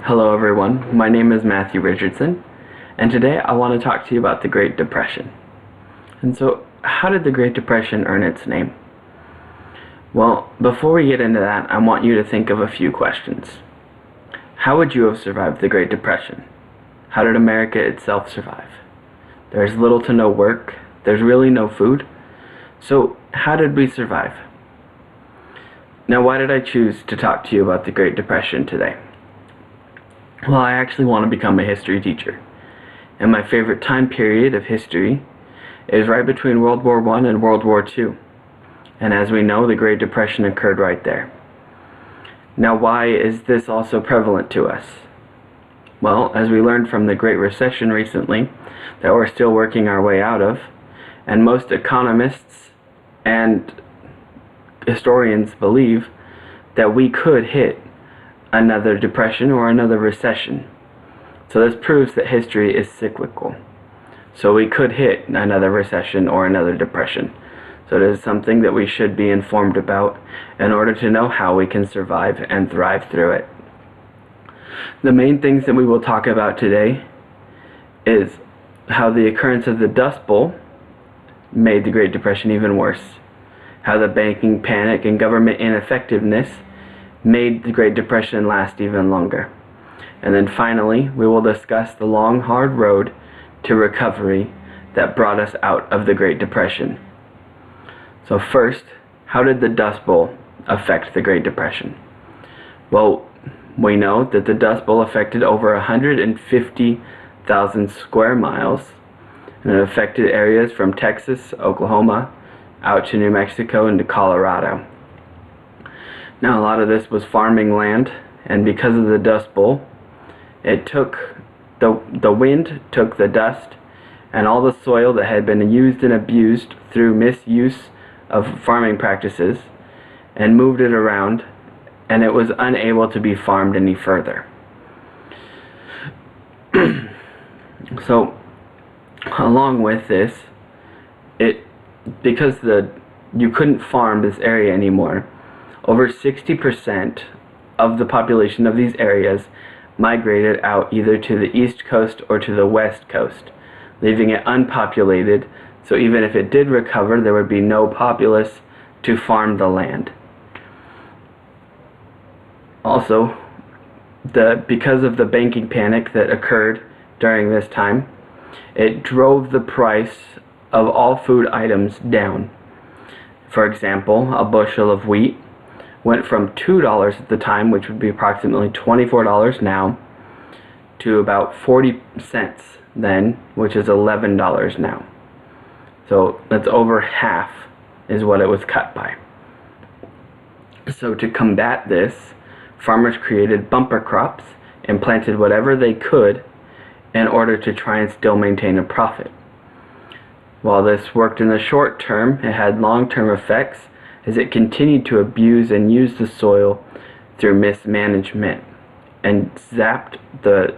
Hello everyone, my name is Matthew Richardson, and today I want to talk to you about the Great Depression. And so, how did the Great Depression earn its name? Well, before we get into that, I want you to think of a few questions. How would you have survived the Great Depression? How did America itself survive? There's little to no work, there's really no food, so how did we survive? Now, why did I choose to talk to you about the Great Depression today? Well, I actually want to become a history teacher, and my favorite time period of history is right between World War I and World War II, and as we know, the Great Depression occurred right there. Now, why is this also prevalent to us? Well, as we learned from the Great Recession recently, that we're still working our way out of, and most economists and historians believe that we could hit another depression or another recession. So this proves that history is cyclical. So we could hit another recession or another depression. So it is something that we should be informed about in order to know how we can survive and thrive through it. The main things that we will talk about today is how the occurrence of the Dust Bowl made the Great Depression even worse, how the banking panic and government ineffectiveness made the Great Depression last even longer. And then finally, we will discuss the long, hard road to recovery that brought us out of the Great Depression. So first, how did the Dust Bowl affect the Great Depression? Well, we know that the Dust Bowl affected over 150,000 square miles, and it affected areas from Texas, Oklahoma, out to New Mexico and to Colorado. Now, a lot of this was farming land, and because of the Dust Bowl, it took the wind took the dust and all the soil that had been used and abused through misuse of farming practices and moved it around, and it was unable to be farmed any further. So, along with this, because you couldn't farm this area anymore, over 60% of the population of these areas migrated out either to the East Coast or to the West Coast, leaving it unpopulated, so even if it did recover, there would be no populace to farm the land. Also, because of the banking panic that occurred during this time, it drove the price of all food items down. For example, a bushel of wheat went from $2 at the time, which would be approximately $24 now, to about 40 cents then, which is $11 now. So that's over half is what it was cut by. So to combat this, farmers created bumper crops and planted whatever they could in order to try and still maintain a profit. While this worked in the short term, it had long-term effects as it continued to abuse and use the soil through mismanagement and zapped the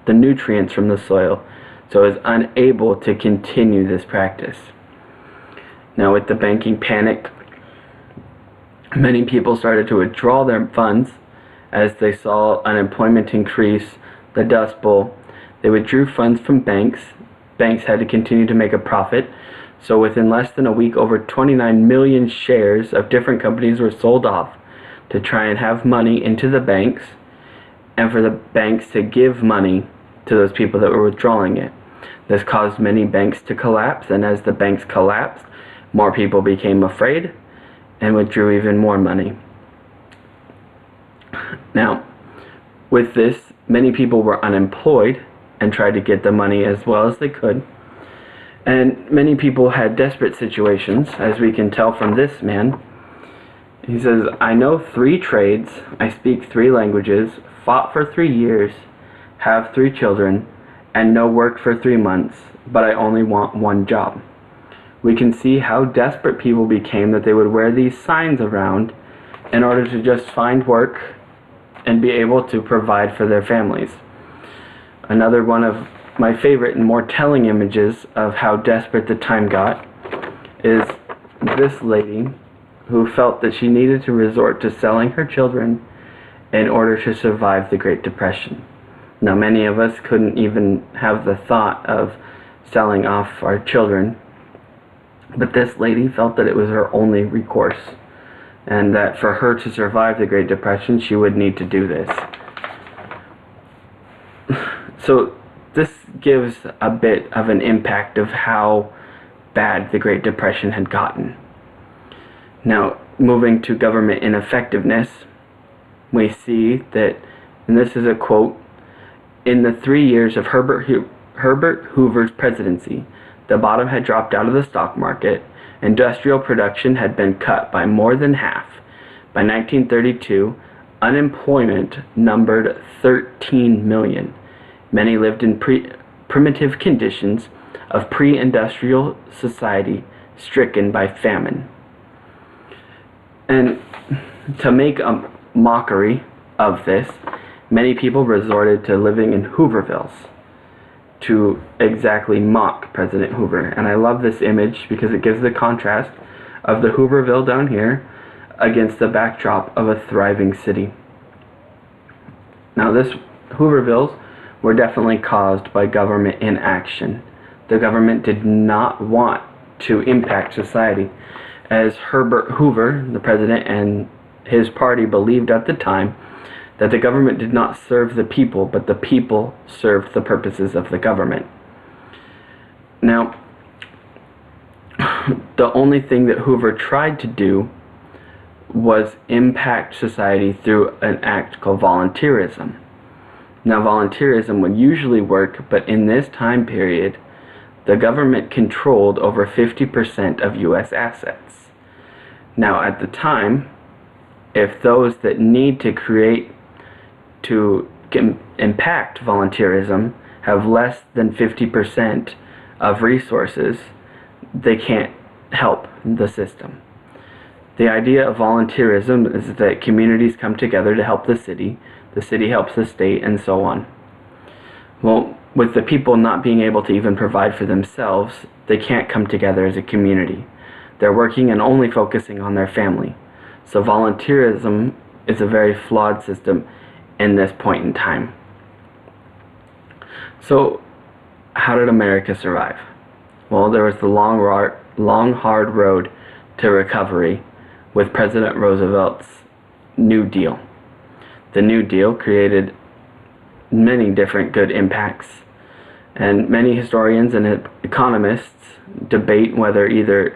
nutrients from the soil, so it was unable to continue this practice. Now, with the banking panic, many people started to withdraw their funds as they saw unemployment increase, the Dust Bowl. They withdrew funds from banks. Banks had to continue to make a profit. So within less than a week, over 29 million shares of different companies were sold off to try and have money into the banks and for the banks to give money to those people that were withdrawing it. This caused many banks to collapse, and as the banks collapsed, more people became afraid and withdrew even more money. Now, with this, many people were unemployed and tried to get the money as well as they could. And many people had desperate situations, as we can tell from this man. He says, "I know 3 trades, I speak 3 languages, fought for 3 years, have 3 children, and no work for 3 months, but I only want 1 job." We can see how desperate people became that they would wear these signs around in order to just find work and be able to provide for their families. Another one of my favorite and more telling images of how desperate the time got is this lady who felt that she needed to resort to selling her children in order to survive the Great Depression. Now, many of us couldn't even have the thought of selling off our children, but this lady felt that it was her only recourse, and that for her to survive the Great Depression, she would need to do this. So this gives a bit of an impact of how bad the Great Depression had gotten. Now, moving to government ineffectiveness, we see that, and this is a quote, "In the 3 years of Herbert Hoover's presidency, the bottom had dropped out of the stock market, industrial production had been cut by more than half. By 1932, unemployment numbered 13 million. Many lived in primitive conditions of pre-industrial society stricken by famine." And to make a mockery of this, many people resorted to living in Hoovervilles to exactly mock President Hoover. And I love this image because it gives the contrast of the Hooverville down here against the backdrop of a thriving city. Now, this Hoovervilles were definitely caused by government inaction. The government did not want to impact society, as Herbert Hoover, the president, and his party believed at the time that the government did not serve the people, but the people served the purposes of the government. Now, the only thing that Hoover tried to do was impact society through an act called volunteerism. Now, volunteerism would usually work, but in this time period, the government controlled over 50% of U.S. assets. Now, at the time, if those that need to impact volunteerism have less than 50% of resources, they can't help the system. The idea of volunteerism is that communities come together to help the city helps the state, and so on. Well, with the people not being able to even provide for themselves, they can't come together as a community. They're working and only focusing on their family. So volunteerism is a very flawed system in this point in time. So how did America survive? Well, there was the long hard road to recovery with President Roosevelt's New Deal. The New Deal created many different good impacts, and many historians and economists debate whether either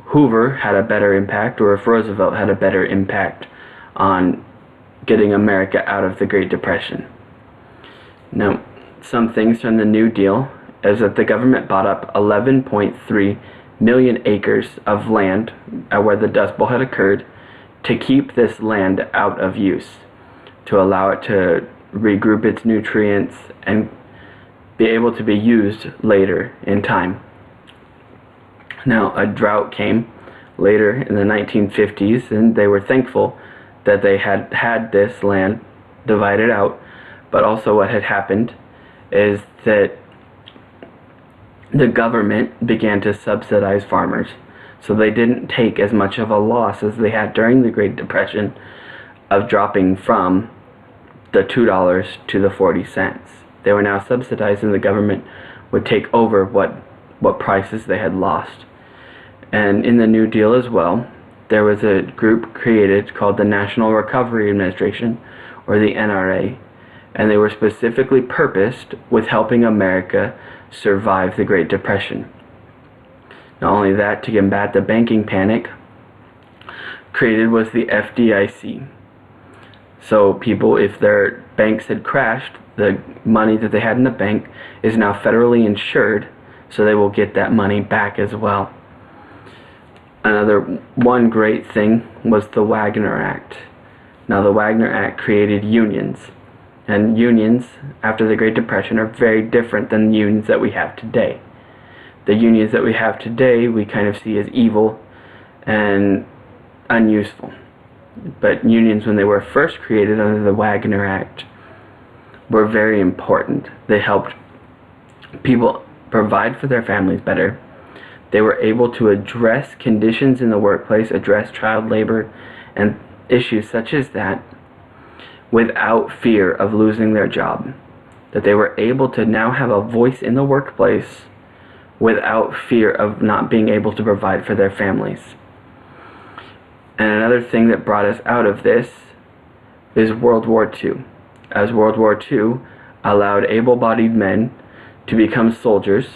Hoover had a better impact or if Roosevelt had a better impact on getting America out of the Great Depression. Now, some things from the New Deal is that the government bought up 11.3 million acres of land where the Dust Bowl had occurred to keep this land out of use, to allow it to regroup its nutrients and be able to be used later in time. Now, a drought came later in the 1950s, and they were thankful that they had this land divided out, but also what had happened is that the government began to subsidize farmers, so they didn't take as much of a loss as they had during the Great Depression of dropping from the $2 to the 40 cents. They were now subsidized, and the government would take over what prices they had lost. And in the New Deal as well, there was a group created called the National Recovery Administration, or the NRA, and they were specifically purposed with helping America survive the Great Depression. Not only that, to combat the banking panic, created was the FDIC. So people, if their banks had crashed, the money that they had in the bank is now federally insured, so they will get that money back as well. Another one great thing was the Wagner Act. Now, the Wagner Act created unions, and unions after the Great Depression are very different than the unions that we have today. The unions that we have today we kind of see as evil and unuseful. But unions, when they were first created under the Wagner Act, were very important. They helped people provide for their families better. They were able to address conditions in the workplace, address child labor, and issues such as that without fear of losing their job. that they were able to now have a voice in the workplace without fear of not being able to provide for their families. And another thing that brought us out of this is World War II, as World War II allowed able-bodied men to become soldiers,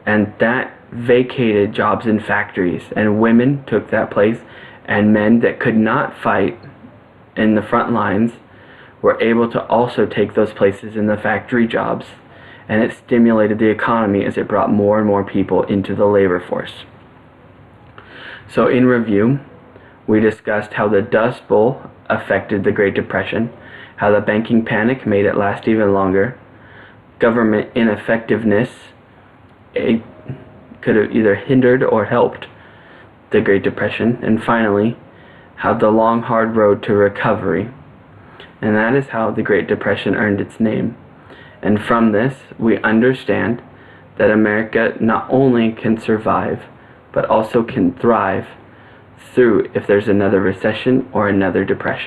and that vacated jobs in factories, and women took that place, and men that could not fight in the front lines were able to also take those places in the factory jobs, and it stimulated the economy as it brought more and more people into the labor force. So in review, we discussed how the Dust Bowl affected the Great Depression, how the banking panic made it last even longer, government ineffectiveness, it could have either hindered or helped the Great Depression, and finally, how the long hard road to recovery. And that is how the Great Depression earned its name. And from this, we understand that America not only can survive, but also can thrive through if there's another recession or another depression.